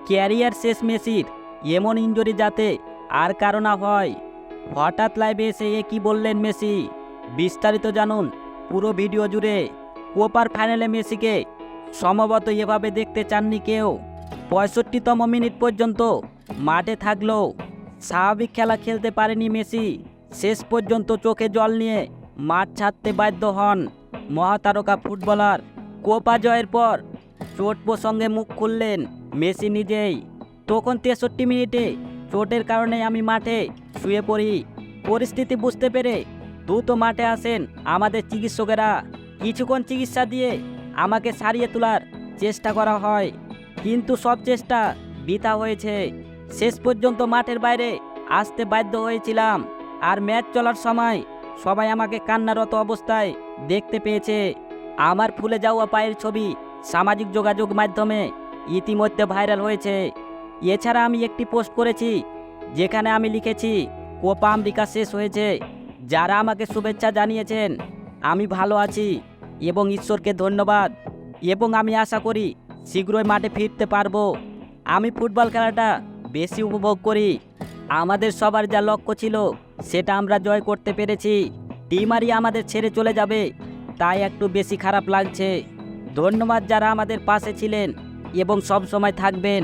Career শেষ মেসির, এমন ইনজুরি যাতে আর কারো না হয়। হঠাৎ লাইভে এসে কি বললেন মেসি, বিস্তারিত জানুন পুরো ভিডিও জুড়ে। কোপার ফাইনালে মেসিকে সম্ভবত এভাবে দেখতে চাননি কেউ। 65তম মিনিট পর্যন্ত মাঠে থাকলেও স্বাভাবিক খেলা খেলতে পারেনি মেসি। শেষ পর্যন্ত চোখে জল নিয়ে মাঠ ছাড়তে বাধ্য হন মহাতারকা ফুটবলার। কোপা জয়ের পর চোট প্রসঙ্গে মুখ খুললেন মেসি নিজেই। তখন 63 মিনিটে চোটের কারণে আমি মাঠে শুয়ে পড়ি। পরিস্থিতি বুঝতে পেরে দ্রুত মাঠে আসেন আমাদের চিকিৎসকেরা। কিছুক্ষণ চিকিৎসা দিয়ে আমাকে সারিয়ে তোলার চেষ্টা করা হয়, কিন্তু সব চেষ্টা বৃথা হয়েছে। শেষ পর্যন্ত মাঠের বাইরে আসতে বাধ্য হয়েছিলাম। আর ম্যাচ চলার সময় সবাই আমাকে কান্নারত অবস্থায় দেখতে পেয়েছে। আমার ফুলে যাওয়া পায়ের ছবি সামাজিক যোগাযোগ মাধ্যমে ইতিমধ্যে ভাইরাল হয়েছে। এছাড়া আমি একটি পোস্ট করেছি যেখানে আমি লিখেছি, কোপা আমেরিকা শেষ হয়েছে। যারা আমাকে শুভেচ্ছা জানিয়েছেন, আমি ভালো আছি এবং ঈশ্বরকে ধন্যবাদ, এবং আমি আশা করি শীঘ্রই মাঠে ফিরতে পারবো। আমি ফুটবল খেলাটা বেশি উপভোগ করি। আমাদের সবার যা লক্ষ্য ছিল সেটা আমরা জয় করতে পেরেছি। টিমারই আমাদের ছেড়ে চলে যাবে, তাই একটু বেশি খারাপ লাগছে। ধন্যবাদ যারা আমাদের পাশে ছিলেন এবং সব সময় থাকবেন।